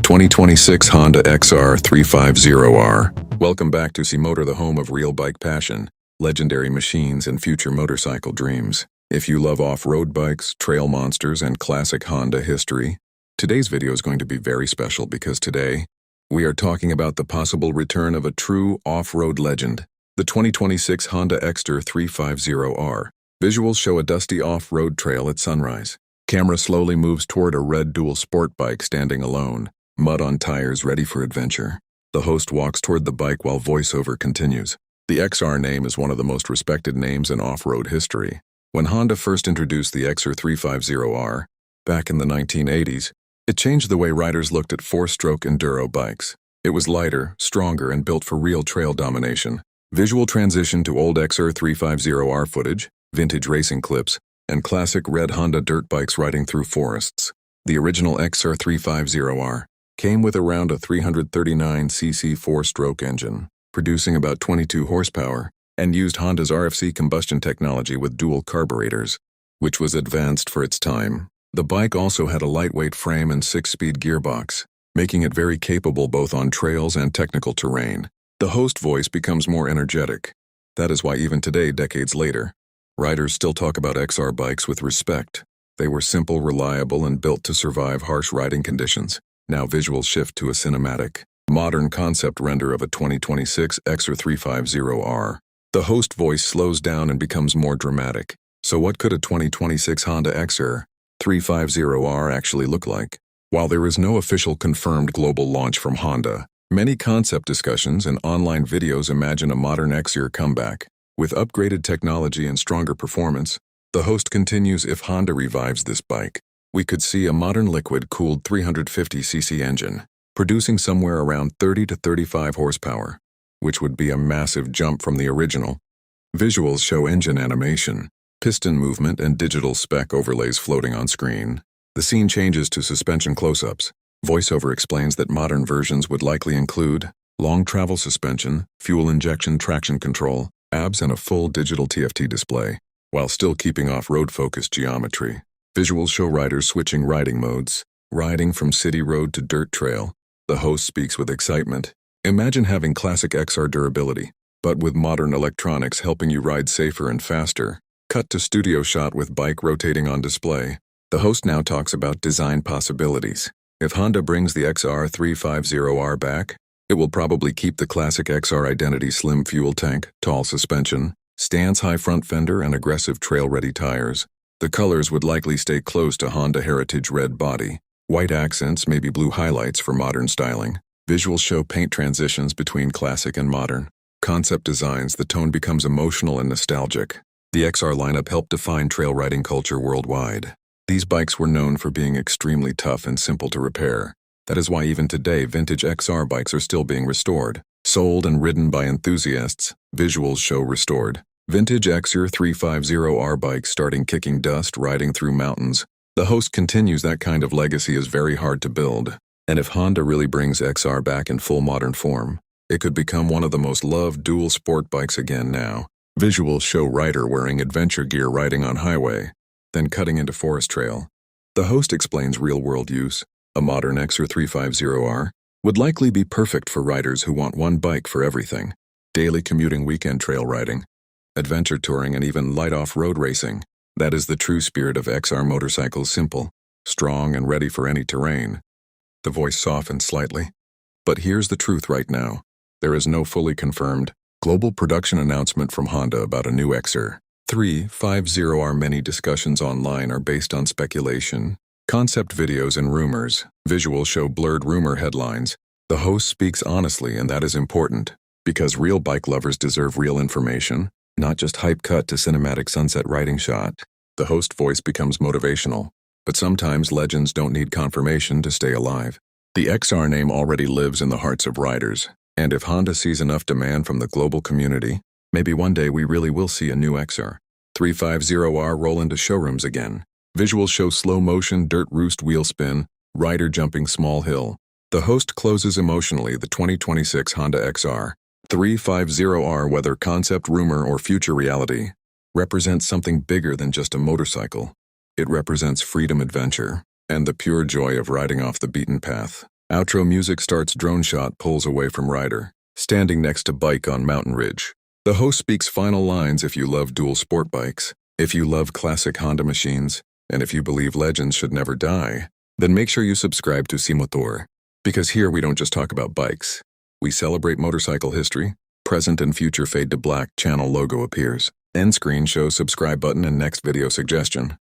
2026 Honda XR350R. Welcome back to C-Motor, the home of real bike passion, legendary machines, and future motorcycle dreams. If you love off-road bikes, trail monsters, and classic Honda history, today's video is going to be very special because today, we are talking about the possible return of a true off-road legend, the 2026 Honda XR350R. Visuals show a dusty off-road trail at sunrise. Camera slowly moves toward a red dual sport bike standing alone, mud on tires ready for adventure. The host walks toward the bike while voiceover continues. The XR name is one of the most respected names in off-road history. When Honda first introduced the XR350R, back in the 1980s, it changed the way riders looked at four-stroke enduro bikes. It was lighter, stronger, and built for real trail domination. Visual transition to old XR350R footage, vintage racing clips, and classic red Honda dirt bikes riding through forests. The original XR350R came with around a 339cc four-stroke engine, producing about 22 horsepower, and used Honda's RFC combustion technology with dual carburetors, which was advanced for its time. The bike also had a lightweight frame and 6-speed gearbox, making it very capable both on trails and technical terrain. The host voice becomes more energetic. That is why even today, decades later, riders still talk about XR bikes with respect. They were simple, reliable, and built to survive harsh riding conditions. Now visuals shift to a cinematic, modern concept render of a 2026 XR350R. The host voice slows down and becomes more dramatic. So what could a 2026 Honda XR350R actually look like? While there is no official confirmed global launch from Honda, many concept discussions and online videos imagine a modern XR comeback. With upgraded technology and stronger performance, the host continues, if Honda revives this bike, we could see a modern liquid-cooled 350cc engine, producing somewhere around 30 to 35 horsepower, which would be a massive jump from the original. Visuals show engine animation, piston movement, and digital spec overlays floating on screen. The scene changes to suspension close-ups. Voiceover explains that modern versions would likely include long travel suspension, fuel injection traction control, ABS, and a full digital TFT display, while still keeping off-road-focused geometry. Visuals show riders switching riding modes, riding from city road to dirt trail. The host speaks with excitement. Imagine having classic XR durability, but with modern electronics helping you ride safer and faster. Cut to studio shot with bike rotating on display. The host now talks about design possibilities. If Honda brings the XR350R back, it will probably keep the classic XR identity: slim fuel tank, tall suspension, stance high front fender, and aggressive trail-ready tires. The colors would likely stay close to Honda heritage red body. White accents, maybe blue highlights for modern styling. Visuals show paint transitions between classic and modern. Concept designs, the tone becomes emotional and nostalgic. The XR lineup helped define trail riding culture worldwide. These bikes were known for being extremely tough and simple to repair. That is why even today, vintage XR bikes are still being restored, sold and ridden by enthusiasts. Visuals show restored vintage XR350R bikes starting kicking dust, riding through mountains. The host continues, that kind of legacy is very hard to build. And if Honda really brings XR back in full modern form, it could become one of the most loved dual sport bikes again now. Visuals show rider wearing adventure gear riding on highway, then cutting into forest trail. The host explains real-world use. A modern XR350R would likely be perfect for riders who want one bike for everything: daily commuting, weekend trail riding, adventure touring, and even light off-road racing. That is the true spirit of XR motorcycles: simple, strong, and ready for any terrain. The voice softens slightly. But here's the truth right now. There is no fully confirmed global production announcement from Honda about a new XR350R. Many discussions online are based on speculation, concept videos, and rumors. Visuals show blurred rumor headlines. The host speaks honestly, and that is important, because real bike lovers deserve real information, not just hype cut to cinematic sunset riding shot. The host voice becomes motivational, but sometimes legends don't need confirmation to stay alive. The XR name already lives in the hearts of riders, and if Honda sees enough demand from the global community, maybe one day we really will see a new XR350R roll into showrooms again. Visuals show slow-motion dirt roost wheel spin, rider jumping small hill. The host closes emotionally, the 2026 Honda XR350R, whether concept, rumor, or future reality, represents something bigger than just a motorcycle. It represents freedom, adventure, and the pure joy of riding off the beaten path. Outro music starts, drone shot pulls away from rider, standing next to bike on mountain ridge. The host speaks final lines: if you love dual sport bikes, if you love classic Honda machines, and if you believe legends should never die, then make sure you subscribe to Simotor. Because here we don't just talk about bikes. We celebrate motorcycle history. Present and future fade to black, channel logo appears. End screen shows subscribe button and next video suggestion.